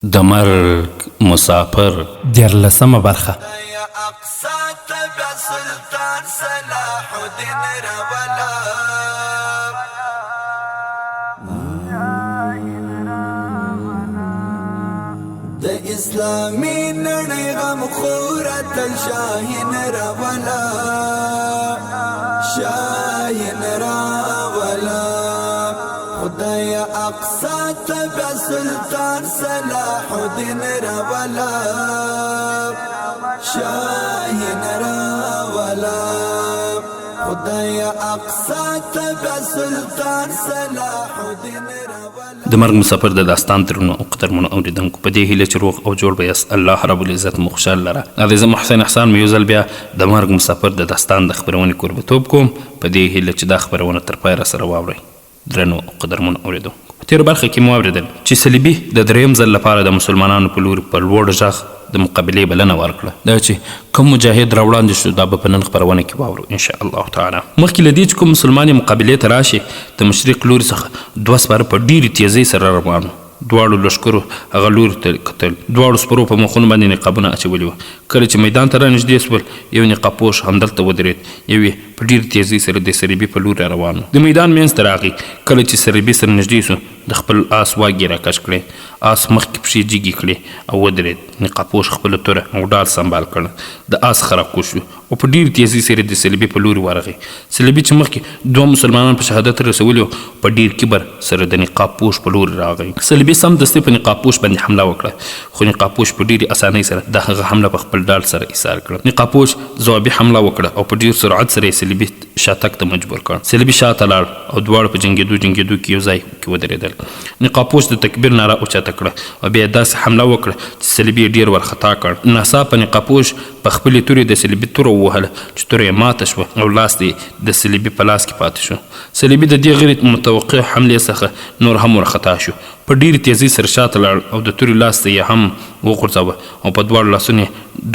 د مرګ مسافر 14مه برخه. د اسلامي نړۍ غم خورت شاهین راولا شاهین راولا خدای اقصا تبع سلطان صلاح الدین راولا شاهین راولا خدای اقصا تبع سلطان صلاح الدین راولا. د مرګ مسافر د داستان ترونو او قدرمنو اوریدونکو په دې هیله چې روغ او جوړ به یاست، الله رب العزت مو خوشحال لره. زه محسن احسان مې یو ځل بیا د مرګ مسافر د داستان د خپرونې کوربتوب کوم په دې هیله چې دا خپرونه تر پایه راسره واورئ. درنو او قدرمنو اوریدونکو، په تېرو برخه کې مو اورېدل چې صلیبي د درېیم ځل لپاره د مسلمانانو په لور په لوړ غږ د مقابلې بلنه ورکړه. دا چې کوم مجاهد راوړاندې شو دا به په نن خپرونه کې واورو ان شاء الله تعالی. مخکې له دې چې کوم مسلمان مقابلې ته راشي، د مشرق لوري څخه 2 سپاره په ډېرې تیزۍ سره روان وو. دواړو لښکرو هغه لوري ته کتل. دواړو سپرو په مخونو باندې نقابونه اچولي وو. کله چې میدان ته رانږدې سول، یو نقابپوش همدلته ودرېد. یو یې په ډېرې تیزۍ سره د صلیبي په لور روان و. د میدان منځ ته راغی. کله چې صلیبي سره نږدې سو، د خپل آس واګې راکش کړې. آس مخکې پښې جګې کړې او ودرېد. نقابپوش خپله توره او ډال سنبال کړ. د آس خرقو شو او په ډېرې تیزۍ سره د صلیبي په لوري ورغی. صلیبي چې مخکې 2 مسلمانان په شهادت رسولي وو، په ډېر کبر سره د نقابپوش په لوري راغی. صلیبي سمدستي په نقابپوش باندې حمله وکړه، خو نقابپوش په ډېرې اسانۍ سره د هغه حمله په خپل ډال سره ایسار کړه. نقابپوش ځوابي حمله وکړه او په ډېر سرعت سره یې صلیبي شاتګ ته مجبور کړ. صلیبي شاته لاړ او دواړه په جنګېدو کې یو ځای کې ودرېدل. نقابپوش د تکبیر ناره اوچته کړه او بیا یې داسې حمله وکړه چې صلیبي یې ډېر وارخطا کړ. ناڅاپه نقابپوش په خپلې تورې د صلیبي توره ووهله چې توره یې ماته شوه او لاس یې د صلیبي په لاس کې پاتې شو. صلیبي د دې غیر متوقع حملې څخه نور هم وارخطا شو. په ډېرې تیزۍ سره شاته لاړ او د تورې لاس ته یې هم وغورځاوه او په دواړو لاسونو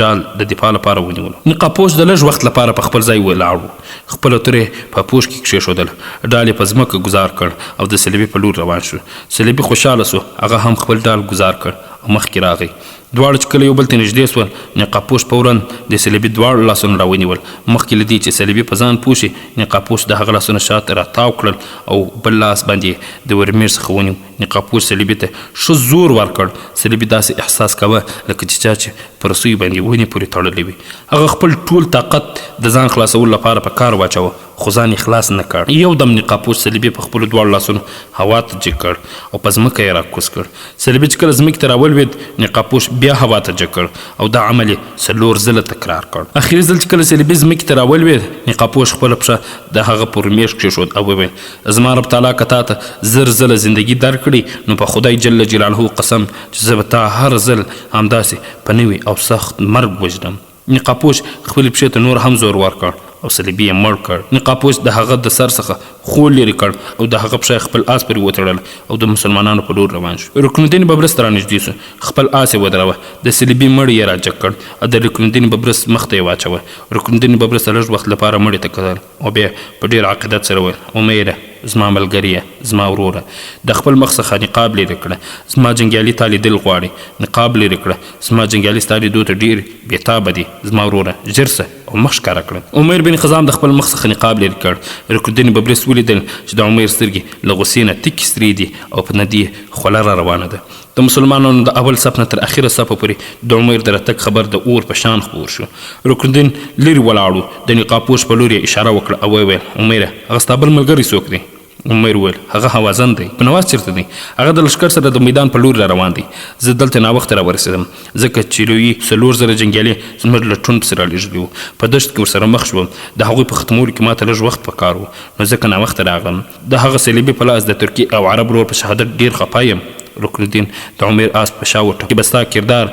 ډال د دفاع لپاره ونیولو. نقابپوش د لږ وخت لپاره په خپل ځای ولاړ و. خپله توره یې په پوش کې کښېښودله، ډال یې په ځمکه ګزار کړ او د صلیبي په لور روان شو. صلیبي خوشحاله سو، هغه هم خپل ډال ګزار کړ او مخکې راغی. دواړه چې کله یو بل ته نږدې سول، نقابپوش فوراً د صلیبي دواړه لاسونه راونیول. مخکې له دې چې صلیبي په ځان پوه شي، نقابپوش د هغه لاسونه شاته راتاو کړل او بل لاس باندې د ورمیر څخه ونیو. نقابپوش صلیبي ته ښه زور ورکړ. صلیبي داسې احساس کوه لکه چې چا چې په رسیو باندې ونې پورې تړلی وي. هغه خپل ټول طاقت د ځان خلاصولو لپاره په کار واچوه، خو ځان یې خلاص نه کړ. یو دم نقابپوش صلیبي په خپلو دواړو لاسونو هوا ته جګ کړ او په ځمکه یې راکوز کړ. صلیبي چې کله ځمکې ته راولوېد، نقابپوش بیا هوا ته جګ کړ او دا عمل یې 4 ځله تکرار کړ. اخري ځل چې کله صلیبي ځمکې ته راولوېد، نقابپوش خپله پښه د هغه پر میش کښېښود او وویل: زما رب تعالی که تا ته 1000 ځله زندګي درکړي، نو په خدای جل جلاله قسم چې زه به تا هر ځل همداسې په نوي او سخت مرګ وژنم. نقابپوش خپلې پښې ته نور هم زور ورکړ او صلیبي یې مړ کړ. نقابپوش د هغه د سر څخه خول لرې کړ او د هغه پښه خپل آس پرې وتړل او د مسلمانانو په لور روان شو. رکن الدین ببرس ته رانږدې سو، خپل آس یې ودراوه، د صلیبي مړی یې راجګ کړ او د رکن الدین ببرس مخ ته یې واچوه. رکن الدین ببرس لږ وخت لپاره مړي ته کتل او بیا په ډېر عقیدت سره وویل: امیره، زما ملګریه، زما وروره، د خپل مخ څخه نقاب لرې کړه. زما جنګیالي تا لیدل غواړي، نقاب لرې کړه. زما جنګیالي ستا لیدو ته ډېر بېتابه دي. زما وروره، ژر سه او مخ ښکاره کړه. عمیر بن خزام د خپل مخ څخه نقاب لرې کړ. رکن الدین ببرس ولیدل چې د عمیر سترګې له غوسې نه تکې سرې دي او په ندي خوله را روانه ده. د مسلمانانو د اول صف نه تر اخره صفه پورې د عمیر د راتګ خبر د اور په شان خپور شو. رکن الدین لرې ولاړ و. د نقابپوش په لور یې اشاره وکړه او وویل: عمیره، هغه ستا بل ملګری څوک دی؟ عمیر وویل: هغه هوازن دی. په نواز چېرته دی؟ هغه د لښکر سره د میدان په لور را روان دی. زه دلته ناوخته راورسېدم ځکه چې لویي 4 زره جنګیالي زموږ له ټوند پسې رالېږلي وو. په دښت کې ورسره مخ شوم. د هغوی په ختمولو کې ماته لږ وخت په کار و، نو ځکه ناوخته راغلم. د هغه صلیبي په لاس د ترکي او عرب ورور په شهادت ډېر خفه یم. رکن الدین د عمیر آس په شا وټه: به ستا کردار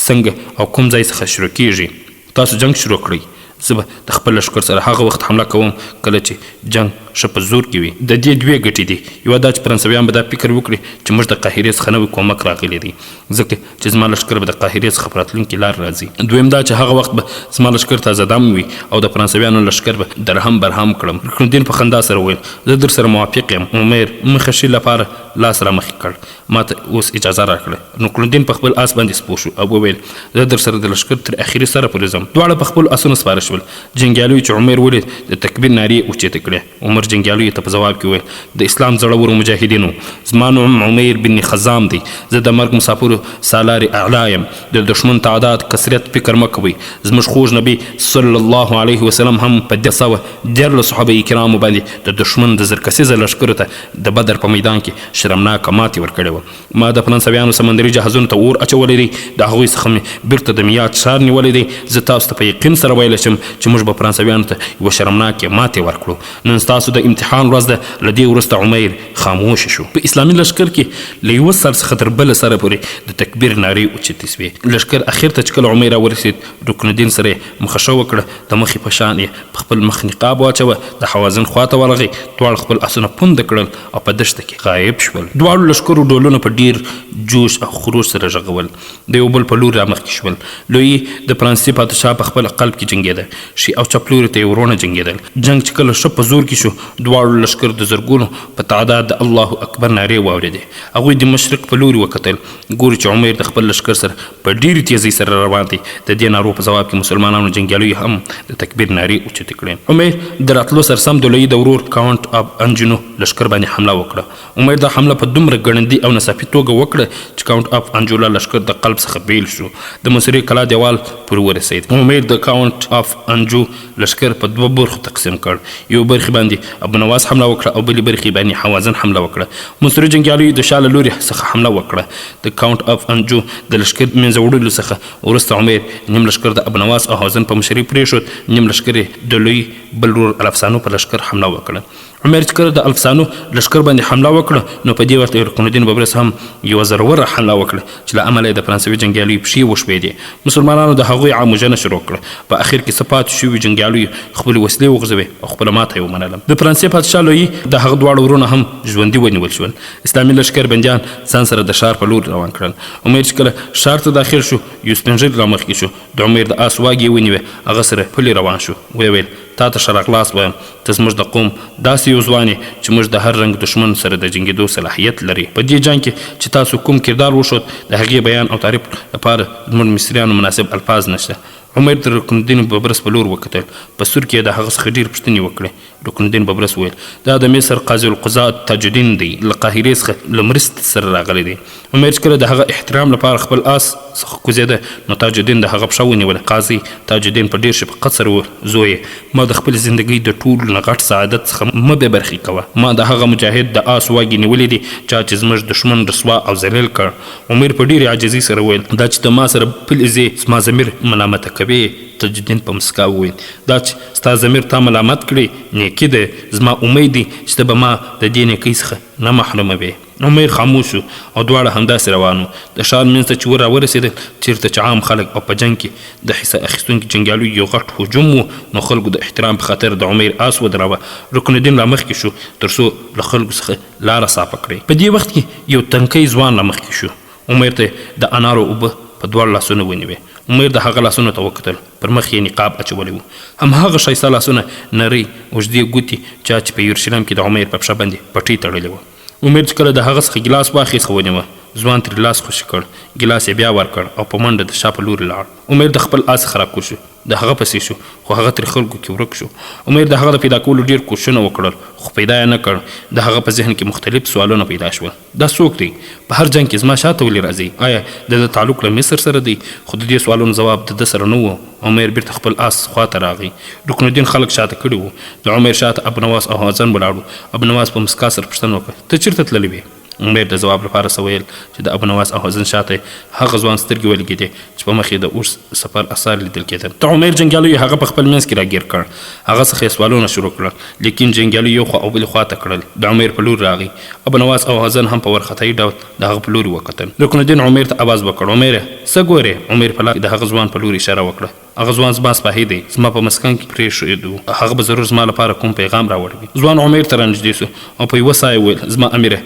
څنګه او کوم ځای څخه شروع کېږي؟ تاسو جنګ شروع کړئ، زه به د خپل لښکر سره هغه وخت حمله کوم کله چې جنګ ښه په زور کې وي. د دې دوې ګټې دي. یوه دا چې فرانسویان به دا فکر وکړي چې موږ د قاهرې څخه نوی کومک راغلی دی، ځکه چې زما لښکر به د قاهرې څخه په راتلونکي لار راځي. دویم دا چې هغه وخت به زما لښکر تازه دم وي او د فرانسویانو لښکر به درهم برهم کړم. رکن الدین په خندا سره وویل زه در سره موافق یم. عمیر مخه شي لپاره لاس را مخې کړ. ما ته اوس اجازه راکړه. رکن الدین په خپل آس باندې سپور شو او وویل زه در سره د لښکر تر اخري سره پورې ځم. دواړه په خپلو آسونو سپاره شول. جنګیالیو چې عمیر ولید د تکبیر نارې اوچتې کړې. عمر جنګیالیو ته په ځواب کې وویل د اسلام زړورو مجاهدینو، زما نوم عمیر بن خزام دی. زه د مرګ مسافرو سالار اعلی یم. د دښمن تعداد کثرت فکر مه کوئ. زموږ خوږ نبي صلی الله علیه وسلم هم په 214 صحابه کرامو باندې د دښمن د زرکسیزه لښکرو ته د بدر په میدان کې شرمناکه ماتې ورکړې وه. ما د فرانسویانو سمندري جهازونو ته اور اچولی دی. د هغوی څخه مې بیرته د میاد ښار نیولی دی. زه تاسو ته په یقین سره ویلی شم چې موږ به فرانسویانو ته یوه شرمناکې ماتې ورکړو. نن ستاسو د امتحان ورځ ده. له دې وروسته عمیر خاموشه شو. په اسلامي لښکر کې له یوه سر څخه تر بله سره پورې د تکبیر نارې اوچتې سوې. لښکر اخر ته چې کله عمیر راورسېد، رکن الدین سره یې مخه وکړه. د مخې په شان یې په خپل مخ نقاب واچوه. د حوازن خواته ورغی. دواړه خپل آسونه پونده کړل او په دښته کې غایب شول. دواړو لښکرو ډولونه په ډیر جوش او خروش سره غږول. د یو بل په لور رامخکې شول. لوی د فرانسې پادشاه په خپل قلب کې جنګېده. شي او چپ لوري ته یې ورونه جنګېدل. جنګ چې کله ښه په زور کې شو، دواړو لښکر د زرګونو په تعداد د الله اکبر نارې واورېدې. هغوی د مشرق په لوري وکتل. ګوري چې عمیر د خپل لښکر سره په ډېرې تیزۍ سره روان دی. د دې نارو په ځواب کې مسلمانانو جنګیالیو هم د تکبیر نارې اوچتې کړې. عمیر د راتلو سره سم د لوی د ورور کاونټ اف انجنو لښکر باندې حمله وکړه. عمیر دا حمله په دومره ګړندي او ناڅاپي توګه وکړه چې کاونټ اف انجولا لښکر د قلب څخه بیل شو. د مصري کلا دیوال پورې ورسېد. عمیر د کاونټ اف انجو لښکر په دوه برخو تقسیم کړ. یو برخې باندې ابو نواس حمله وکړه او بلې برخې باندې حوازن حمله وکړه. مصري جنګیالیو د شا له لوري څخه حمله وکړه. د کاونټ اف انجو د لښکر منځه وړلو څخه وروسته عمیر نیم لښکر د ابو نواس او حوازن په مشرۍ پرېښود. نیم لښکر یې د لوی بل ورور الافسانو په لښکر حمله وکړه. عمیر چې کله د الفسانو لښکر باندې حمله وکړه، نو په دې وخت رکن الدین ببرس هم یوه زوروره حمله وکړه چې له امله یې د فرانسوي جنګیالیو پښې وشوېدې. مسلمانانو د هغوی عاموجنه شروع کړه. په اخر کې څه پاتې شوي جنګیالیو خپلې وسلې وغورځوې او خپله ماته یې ومنله. د فرانسې پادشاه لویي د هغه دواړه ورونه هم ژوندي ونیول شول. اسلامي لښکر بندیان ځان سره د ښار په لور روان کړل. عمیر چې کله ښار ته داخل شو، یو سپین ږیری رامخکې شو. د عمیر د آس واګې یې ونیوې. هغه سره پلي روان شو. ویې ویل تا ته ښه راغلاست وایم. ته زموږ د قوم داسې یو ځوان یې چې موږ د هر رنګ دښمن سره د جنګېدو صلاحیت لري. په دې جنګ کې چې تاسو کوم کردار وښود، د هغې بیان او تعریف لپاره زموږ مصریانو مناسب الفاظ نشته. عمیر د رکن الدین ببرس په لور وکتل. په سور کې د هغه څخه ډېرې پوښتنې وکړې. رکن الدین ببرس وویل دا د مصر قاضي القضات تاج الدین دی، له قاهرې څخه له مرستې سره راغلی دی. عمیر چې کله د هغه احترام لپاره خپل آس څخه کوزېده، نو تاج الدین د هغه پښه ونیوله. قاضي تاج الدین په ډېر شفقت سره وویل زویې، ما د خپلې زندګۍ د ټولو نه غټ سعادت څخه مه بې برخې کوه. ما د هغه مجاهد د آس واګې نیولې دي چې زموږ دښمن رسوا او ذلیل کړ. عمیر په ډېرې عاجزۍ سره وویل دا چې ته ما سره پلې ځې، زما ضمیر ملامته کوې. تاج الدین په مسکا وویل دا چې ستا ضمیر تا ملامت کړي نیکي ده. زما امید دی چې ته به ما د دې نیکۍ څخه نه محروموې. عمیر خاموش شو او دواړه همداسې روان وو. د ښار منځ ته چې ور راورسېدل، چېرته چې عام خلک او په جنګ کې د حصه اخیستونکي جنګیالیو یو غټ هجوم و، نو خلکو د احترام په خاطر د عمیر آس ودراوه. رکن الدین رامخکې شو تر څو له خلکو څخه لاره صافه کړي. په دې وخت کې یو تنکی ځوان رامخکې شو. عمیر ته د انارو اوبه په دواړو لاسونو ونیوې. عمیر د هغه لاسونو ته وکتل. پر مخ یې نقاب اچولی و. همهغه ښایسته لاسونه، نرۍ اوږدې ګوتې چې په یورشلم کې د عمیر په پښه باندې پټۍ تړلې وه. عمیر چې کله د هغه څخه ګیلاس واخیست ونیوه. ځوان ترې لاس خوشي کړ، ګیلاس یې بیا ورکړ او په منډه د شا په لورې لاړ. عمیر د خپل آس څخه راکوز شو، د هغه پسې شو، خو هغه ترې خلکو کې ورک شو. عمیر د هغه د پیدا کولو ډېر کوښښونه وکړل، خو پیدا یې نه کړ. د هغه په ذهن کې مختلف سوالونه پیدا شول. دا څوک دی؟ په هر جنګ کې زما شاته ولې راځي؟ آیا د ده تعلق له مصر سره دی؟ خو د دې سوالونو ځواب د ده سره نه و. عمیر بیرته خپل آس خواته راغی. رکن الدین خلک شاته کړي وو. د عمیر شاته ابو نواس او حوازن ولاړ وو. ابو نواس په مسکا سره پوښتنه وکړه ته چېرته تللی وې؟ عمر د ځواب لپاره څه ویل چې د ابو نواس او حزن شاته هغه ځوان سترګې ولګېدې چې په مخ یې د اوږد سفر اثار لیدل کېدل. د عمر جنګیالو هغه په خپل منځ کې راګیر کړ، هغه څخه یې سوالونه شروع کړل، لیکن جنګیالو یو خوا او بلې خوا ته کړل. د عمر په لور راغی. ابو نواس او حزن هم په وارخطایي ډول د هغه په لوري وکتل. رکن الدین عمر ته آواز وکړ، عمر څه ګورې؟ عمر په لاره د هغه ځوان په لور اشاره وکړه. هغه ځوان زما سپاهی دی، زما په مسکن کې پرېښود و، هغه به ضرور زما لپاره کوم پیغام راوړي. ځوان عمر ته رانږدې سو او په یوه ساه یې وویل، زما امیره،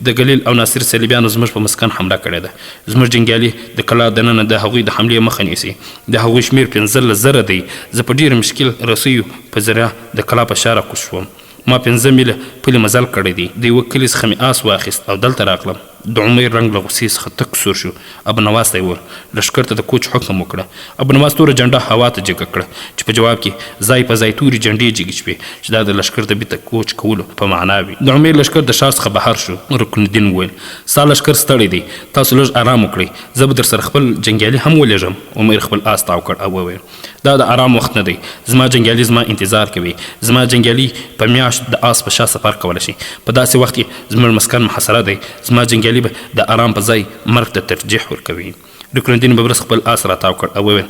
د ګلیل او ناصر صلیبیانو زموږ په مسکن حمله کړې ده. زموږ جنګیالي د کلا دننه د هغوی د حملې مخه نیسي. د هغوی شمېر 15,000 دی. زه په ډېر مشکل رسیو په ذریعه د کلا په شا راکوز شوم. ما 15 میله پلي مزل کړی دی. د یوه کلي څخه مې آس واخیست او دلته راغلم. د عمر رنګ له غصې څخه تک سور شو. ابو نواس ته یې وویل، لښکر ته د کوچ حکم وکړه. ابو نواس توره جنډه هوا ته جګه کړه چې په جواب کې ځای په ځای تورې جنډې جګې شوې چې دا د لښکر د بیرته کوچ کولو په معنا وي. د عمر لښکر د ښار څخه بهر شو. رکن الدین وویل، ستا لښکر ستړی دی، تاسو لږ آرام وکړئ، زه به در سره خپل جنګیالي هم ولېږم. عمر خپل آس تاو کړ او وویل، دا د آرام وخت نه دی، زما جنګیالي زما انتظار کوي. زما جنګیالي په میاشت د آس په شا سفر کولی شي. په داسې وخت کې زموږ مسکن محاصره دی. زما جنګیالي به د آرام په ځای مرګ ته ترجیح ورکوي. رکن الدین ببرس خپل آس راتاو کړ او وویل،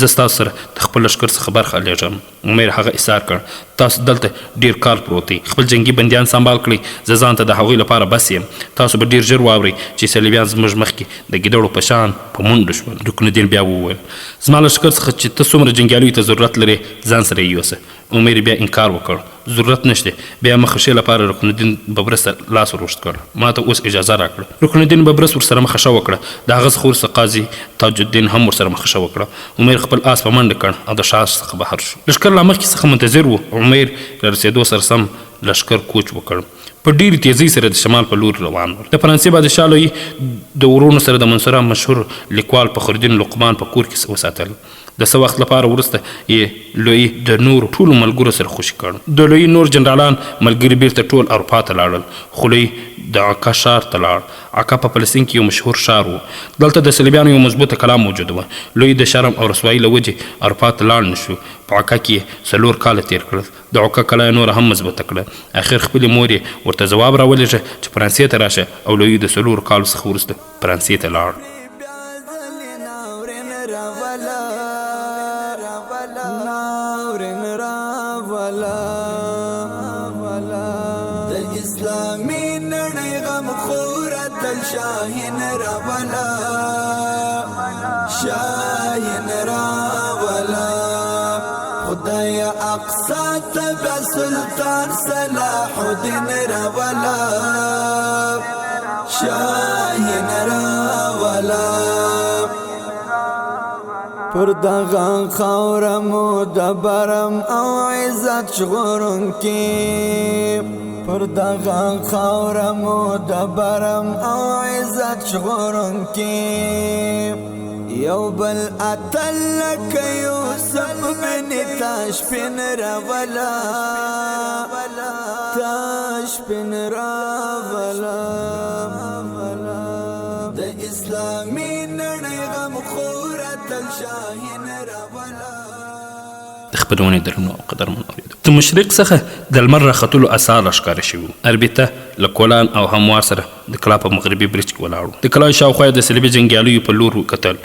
زه ستاسو سره د خپل لښکر څخه برخه لیږم. عمر هغه اصرار کړ، تاسو دلته ډېر کار پروت دی، خپل جنګي بندیان سنبال کړئ، زه ځان ته د هغوی لپاره بس یم. تاسو به ډېر ژر واورئ چې صلیبیان زموږ مخکې د ګیدړو په شان په منډو شول. رکن الدین بیا وویل، زما لښکر څخه چې ته څومره جنګیالیو ته ضرورت لرې ځان سره یې یوسه. عمر بیا انکار وکړ، ضرورت نشته. بیا مخه لپاره رکن الدین ببرس ته لاس وروشت کړ، ما ته اوس اجازه راکړه. رکن الدین ببرس ورسره مخه وکړه. د هغه څخه وروسته قاضي تاج الدین هم ورسره مخه وکړه. عمر خپل آس په منډه کړ او د ښار څخه بهر شو. لښکر لا مخکې څخه منتظر و. عمر له رسېدو سره سم لښکر کوچ وکړ. په ډېرې تیزۍ سره د شمال په لور روان ول. د فرانسې بادشاه لوی د ورونو سره د منصوره مشهور لیکوال فخرالدین لقمان په کور کې وساتل. د څه وخت لپاره وروسته یې لوی د نور ټولو ملګرو سره خوشي کړ. د لوی نور جنرالان ملګري بیرته ټول اروپا ته لاړل، خو لوی د عکا ښار ته لاړ. عکا په فلسطین کې یو مشهور ښار و. دلته د صلیبیانو یو مضبوطه کلا موجوده وه. لوی د شرم او رسوایي له وجې اروپا ته لاړ نه شو. په عکا کې 4 کاله تیر کړل. د عکا کلا یې نوره هم مضبوطه کړه. اخر خپلې مور یې ورته ځواب راولېږه چې فرانسې ته راشه او لوی د 4 کالو څخه وروسته فرانسې ته لاړ. شاهین راولا، شاهین راولا، خدای اقصا تبع سلطان صلاح الدین راولا، شاهین راولا. پر دغه خاوره مو د برم او عزت ژغورونکي، پر دغه خاوره مو د برم او عزت ژغورونکي، یو بل اتل لکه یوسف بن تاشفین راولا، تاشفین راولا. د اسلامي نړۍ غمخوره تل شاهین راولا. د خپرونې درنو او قدرمن اورېدونکو، د مشرق څخه د لمر راختلو اثار راښکاره شوي. اربیته له کولان او هموار سره د کلا په مغربي برج کې ولاړ. د کلا شاوخوا د صلیبي جنګیالیو په لور وکتل.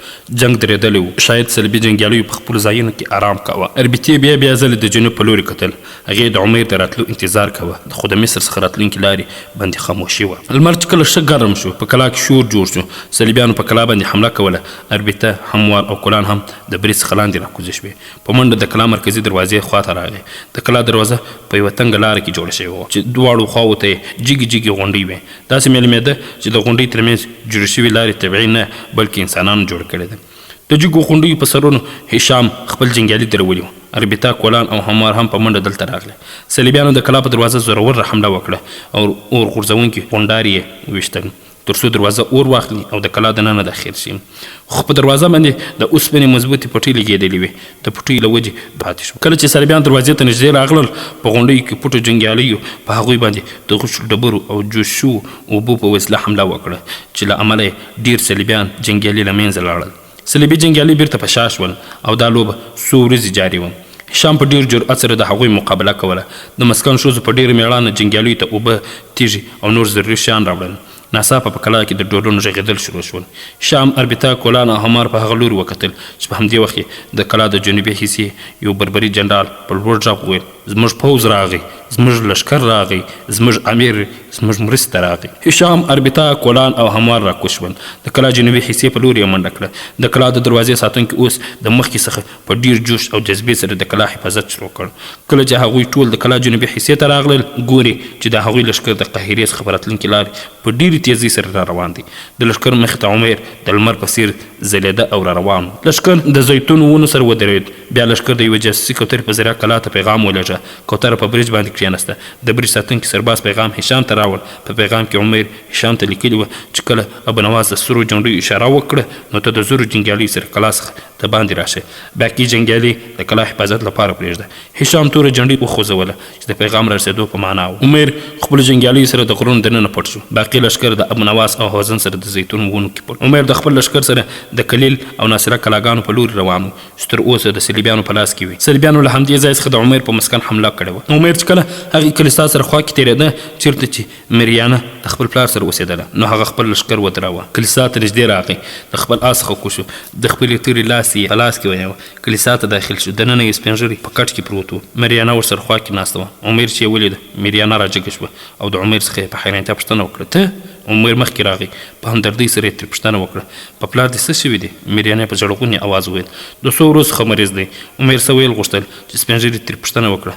جنګ درېدلی و. شاید صلیبي جنګیالیو په خپلو ځایونو کې آرام کاوه. اربیتې بیا ځلې د جنوب په لوري کتل. هغې د عمر د راتلو انتظار کوه، خو د مصر څخه راتلونکي لارې باندې خاموشي وه. لمر چې کله ښه ګرم شو، په کلا کې شور جوړ شو. صلیبیانو په کلا باندې حمله کوله. اربیته، هموار او کولان هم د برج څخه لاندې راکوزې شوې. په منډه د کلا مرکزي دروازې خواته راغی. د کلا دروازه په یوه تنګه لاره کې جوړه شوې وه چې دواړو خواوو ته یې جګې جګې غونډۍ وې. داسې معلومېده چې د غونډۍ ترمنځ جوړې شوې لارې طبیعي نه بلکې انسانانو جوړ کړې ده. د جګو غونډیو په سرونو هشام خپل جنګیالي درولي وو. اربیتا، کولان او هموار هم په منډه دلته راغله. صلیبیانو د کلا په دروازه زورور حمله وکړه او اور غورځونکي غونډارې یې وویشتل تر څو دروازه اور واخلي او د کلا دننه داخل شي. خو په دروازه باندې د اوسپنې مضبوطې پټۍ لګېدلې وې. د پټۍ له وجې پاتې شو. کله چې صلیبیان دروازې ته نږدې راغلل، په غونډیو کې پټو جنګیالیو په هغوی باندې د غوښو ډبرو او جوش شوو اوبو په وسیله حمله وکړه چې له امله یې ډېر صلیبیان جنګیالي له منځه لاړل. صلیبي جنګیالي بیرته په شا شول او دا لوبه څو ورځې جاري وه. هشام په ډېر جرأت سره د هغوی مقابله کوله. د مسکن ښځو په ډېره مېړانه جنګیالیو ته اوبه، تیږې او نور ضروري شیان راوړل. ناڅاپه په کلا کې د ډولونو غږېدل شروع شول. شام، اربیتا، کولان او همار په هغه لوري وکتل چې په همدې وخت کې د کلا د جنوبي حصې یو بربري جنرال په لوړ غږ وویل: زموږ پوځ راغی، زموږ لښکر راغی، زموږ امیر زموږ مرستې راغی. هشام، اربیتا، کولان او همار راکوز شول. د کلا جنوبي حصې په لوري یې منډه کړه. د کلا د دروازې ساتونکي اوس د مخکې څخه په ډیر جوش او جذبې سره د کلا حفاظت شروع کړ. کله چې هغوی ټول د کلا جنوبي حصې ته راغلل، ګوري چې د هغوی لښکر د قاهرې څخه په راتلونکي لارې په ډېرې تیزۍ سره را روان دی. د لښکر مخې ته عمر د لمر په څېر ځلېده او را روان و. لښکر د زیتون ونو سره ودرېد. بیا لښکر د یوې جاسوسي کوترې په ذریعه کلا ته پیغام ولېږه. کوتره په برج باندې کښېناسته. د برج ساتونکي سرباز پیغام هشام ته راوړ. په پیغام کې عمر هشام ته لیکلي وه چې کله ابونواس د سرو جنډیو اشاره وکړه، نو ته د زرو جنګیالیو سره کلا څخه د باندې راشه. باقي جنګیالي د کلا حفاظت لپاره پرېږده. هشام توره جنډۍ وخوځوله چې د پیغام رسېدو په معنا و. عمر خپلو جنګیالیو سره د غرونو دننه پټ شو. باقي لښکر د ابونواس او حوزن سره د زیتون ونو کې پټ. عمر د خپل لښکر سره د کلیل او ناصره کلاګانو په لوري روان و چې تر اوسه د صلیبیانو په لاس کې وي. صلیبیانو له همدې ځای څخه د عمر په مسکن حمله کړې وه. عمر چې کله هغې کلیسا سره خوا کې تېرېده، چېرته چې مریانه د خپل پلار سره اوسېدله، نو هغه خپل لښکر ودراوه. کلیسا ته نږدې راغی، د خپل آس څخه کوز شو، د خپلې تورې لاس یې په لاس کې ونیوه. کلیسا ته داخل شو. دننه یې سپین ږیری په کټ کې پروت و. مریانه ورسره خوا کې ناسته وه. عمر چې یې ولیده، مریانه راجګه شوه او د عمر څخه یې په حیرانتیا پوښتنه وکړه: ته؟ عمر مخکې راغی. په همدردۍ سره یې ترې پوښتنه وکړه: په پلار دې څه شوي دي؟ مریانه په ژړغوني اواز وویل: د څو ورځو څخه مریض دی. عمر څه ویل غوښتل چې سپین ږیري ترې پوښتنه وکړه: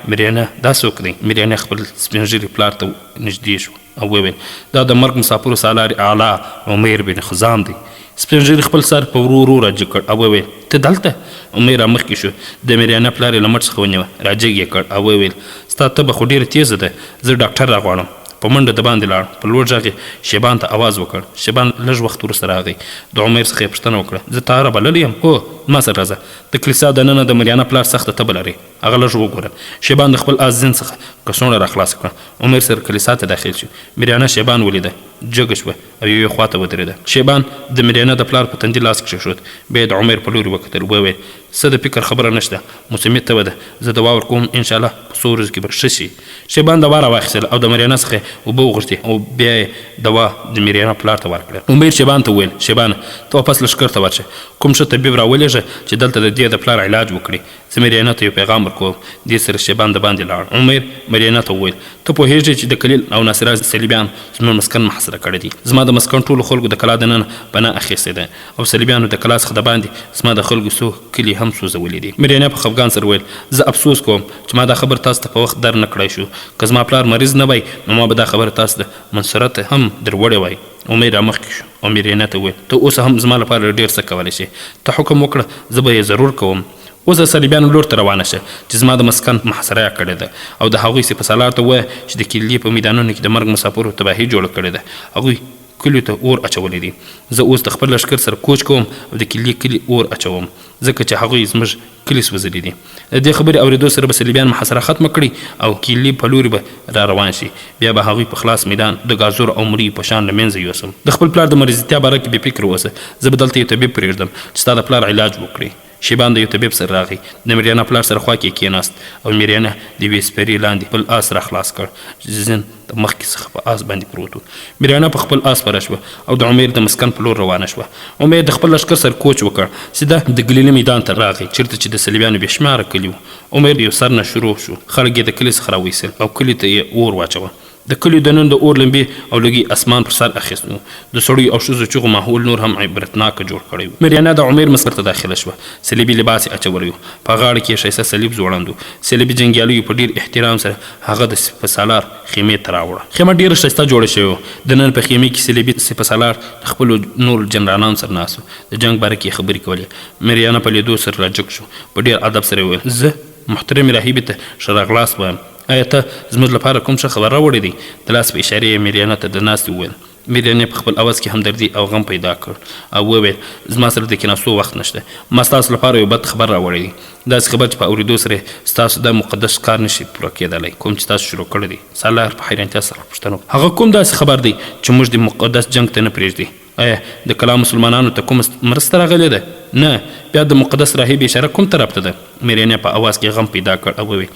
مریانه دا څوک دی؟ مریانه خپل سپین ږیري پلار ته نږدې شو او وویل: دا د مرګ مسافرو سالار اعلی عمر بن خزام دی. سپین ږیري خپل سر په ورو ورو راجګ کړ او وویل: ته دلته؟ عمر رامخکې شو. د مریانه پلار یې له مټ څخه ونیوه، راجګ یې کړ او وویل: ستا تبه خو ډېره تیزه ده، زه ډاکټر راغواړم. په منډه د باندې لاړ. په لوړ غږ یې شیبان ته آواز وکړ. شیبان لږ وخت وروسته راغی. د عمر څخه یې پوښتنه وکړه: زه تا رابللی یم؟ هو، ما سره راځه. د کلیسا دننه د مریانه پلار سخته تبه لري، هغه لږ وګوره. شیبان د خپل آس زین څخه کڅوړه راخلاصه کړه. عمر سره کلیسا ته داخل شو. مریانه شیبان ولیده، جګه شوه او یوې خوا ته ودرېده. شیبان د مریانه د پلار په تندي لاس کېښود. بیا یې د عمر په لوري وکتل. وویل: څه د فکر خبره نشته، موسمي تبه ده، زه دوا ورکوم، انشاءالله په څو ورځو کې به ښه شي. شیبان دوا راواخیستل او د مریانه څخه اوبه وغوښتې او بیا یې دوا د مریانه پلار ته ورکړه. عمر شیبان ته وویل: شیبانه، ته واپس لښکر ته ورشه، کوم ښه طبیب راولېږه چې دلته د دې د پلار علاج وکړي. زه مریانه ته یو پیغام ورکوم. دې سره شیبان د باندې لاړ. عمر مریانه ته وویل: ته پوهېږې چې د کلیل او ناصره صلیبیان زموږ مسکن محاصره کړی دی. زما د مسکن ټولو خلکو د کلا دننه پناه اخیستې ده او صلیبیانو د کلا څخه د باندې زما د خلکو څو کلي هم سوځولي دي. مریانه په خفګان سره وویل: زه افسوس کوم چې ما دا خبر تاسو ته په وخت در نه کړی شو. که زما پلار مریض نه وای، نو ما به دا خبره تاسو د منصرت هم در وړې وای. عمر رامخکې شو او مریانه ته وویل: ته اوس هم زما لپاره ډېر څه کولی شي. ته حکم وکړه، زه به یې ضرور کوم. اوس د صلیبیانو لور ته روانه شه چې زما د مسکن محاصره یې کړې ده، او د هغوی سپه سالار ته ووایه چې د کلیې په میدانونو کې د مرګ مسافرو تباهي جوړه کړې ده. هغوی کلیو ته اور اچولی دي. زه اوس د خپل لښکر سره کوچ کوم او د کلیې کلي اور اچوم، ځکه چې هغوی زموږ کلي سوځلي دي. د دې خبرې اورېدو سره به صلیبیان محاصره ختمه کړي او کلي په لوري به را روان شي. بیا به هغوی په خلاص میدان د ګازور او مري په شان له منځه یوسم. د خپل پلار د مریضتیا باره کې بې فکر اوسه. زه به دلته یو طبیب پرېږدم چې ستا د پلار علاج وکړي. شیبان د یو طبیب سره راغی. د مریانه پلار سره خوا کې کېناست او مریانه د یوې سپرې لاندې خپل آس را خلاص کړ چې زین د مخکې څخه په آس باندې پروت و. مریانه په خپل آس سپره شوه او د عمر د مسکن په لور روانه شوه. عمر د خپل لښکر سره کوچ وکړ، سیده د ګلیلي میدان ته راغی چېرته چې د صلیبیانو بې شماره کلي وو. عمر یو سر نه شروع شو. خلک یې د کلي څخه راویستل او کلي ته یې اور واچوه. د کلیو دننه د اور لمبې او لږې اسمان پر سر اخیست و. د سړیو او ښځو چغو ماحول نور هم عبرتناکه جوړ کړی و. مریانه د عمر مسکر ته داخله شوه. صلیبي لباس یې اچولی و، په غاړه کې یې ښایسته صلیب ځوړند و. صلیبي جنګیالیو په ډېر احترام سره هغه د سپه سالار خیمې ته راوړه. خیمه ډېره ښایسته جوړه شوې وه. دننه په خیمې کې صلیبي سپه سالار د خپلو نورو جنرالانو سره ناست و. د جنګ باره کې یې خبرې کولې. مریانه په لیدو سره راجګ شو. په ډېر ادب سره یې وویل: زه محترمې راهبې ته ښه راغلاست وایم. آیا ته زموږ لپاره کوم ښه خبر راوړی دی؟ د لاس په اشارې یې مریانه ته د ناستې وویل. مریانې په خپل اواز کې همدردي او غم پیدا کړ او وویل: زما سره د کېناستو وخت نشته. ما ستاسو لپاره یو بد خبر راوړی دی، داسې خبر چې په اورېدو سره ستاسو دا مقدس کار نشي پوره کېدلی کوم چې تاسو شروع کړی دی. سالار په حیرانتیا سره پوښتنه وکړه: هغه کوم داسې خبر دی چې موږ د مقدس جنګ ته نه پرېږدي؟ آیا د کلا مسلمانانو ته کومه مرسته راغلې ده؟ نه بیا د مقدس راهب اشاره کوم طرف ته ده؟ میرانیا په اواز کې غم پیدا کړ او وویل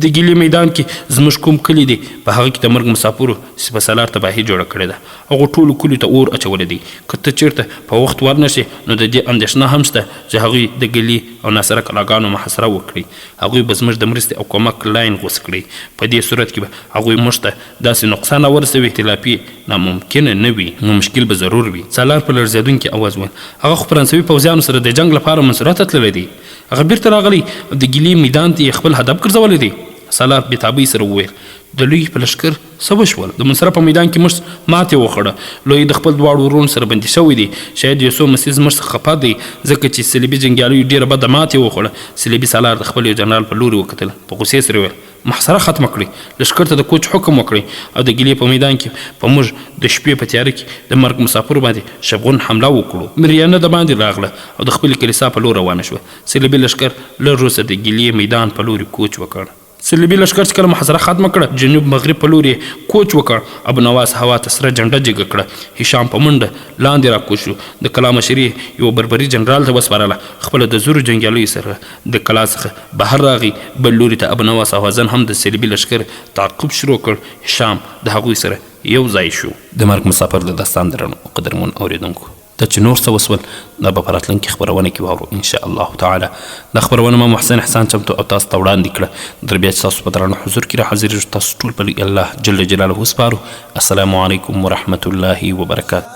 د ګیلې میدان کې زموږ کوم کلی دی په هغه کې د مرګ مسافرو سپه سالار تباهي جوړه کړې ده. هغو ټولو کلیو ته اور اچولی دی. که ته چېرته په وخت ورنشې نو د دې اندېښنه هم شته چې هغوی د ګیلې او ناصره کلاګانو محاصره وکړي. هغوی به زموږ د مرستې او کومک لاین غوڅ کړي. په دې صورت کې به هغوی موږ ته داسې نقصان ورسوي اختلافي ناممکنه نه وي، نو مشکل به ضرور وي. سالار په لړزېدونکي اواز وویل هغه خو فرانسوي پوځیانو سره د جنګ لپاره منصورات ته تللی دی. هغه بیرته راغلی او د ګیلې میدان ته یې خپل هدف ګرځولی دی. سالار بېتابۍ سره وویل د لوی په لښکر څه وشول؟ د منصره په میدان کې موږ ماتې وخوړه. لوی د خپل دواړو ورونو سره بندي شوی دی. شاید یو څو مسیز موږ څخه خفه دی ځکه چې صلیبي جنګیالیو ډېره بده ماتې وخوړه. صلیبي سالار د خپل یو جنرال په لوري وکتل، په غوسې سره وویل محاصره ختمه کړئ، لښکر ته د کوچ حکم وکړئ او د ګیلې په میدان کې په موږ د شپې په تیاره کې د مرګ مسافرو باندې شبغون حمله وکړو. مریانه د باندې راغله او د خپلې کلیسا په لور روانه شوه. صلیبي لښکر لږ وروسته د ګیلې میدان په لوري کوچ وکړ. صلیبي لښکر چې کله محاصره ختمه کړه جنوب مغرب په لور یې کوچ وکړ. ابو نواس هوا ته سره جنډه جګه کړه. هشام په منډه لاندې راکوز شو. د کلا مشري یو بربري جنرال ته وسپارله. خپله د زورو جنګیالیو سره د کلا څخه بهر راغی. بل لوري ته ابو نواس اوازن هم د صلیبي لښکر تعقیب شروع کړ. هشام د هغوی سره یو ځای شو. د مرګ مسافر د داستان درنو قدرمن اوریدونکو، دا چې نور څه وسول دا به په راتلونکي خپرونه کې واورو ان شاء الله تعالی. دا خپرونه ما محسن احسان چمتو او تاسو ته وړاندې کړه. در بیا چې تاسو په درانه حضور کې را حاضرېږو تاسو ټول په الله جل جلاله وسپارو. السلام علیکم ورحمة الله وبرکاته.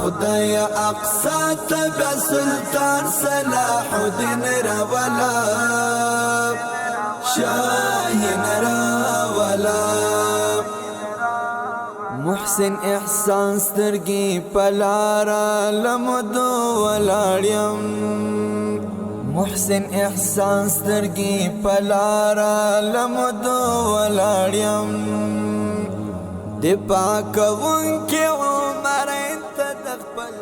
خدای اقصا تبع سلطان صلاح الدین راولا، شاهین راولا، محسن احسان سترګي پلارا لمدو ولاړم، محسن احسان سترګي پلارا لمدو ولاړم، د پاکونکي عمر انت د خپل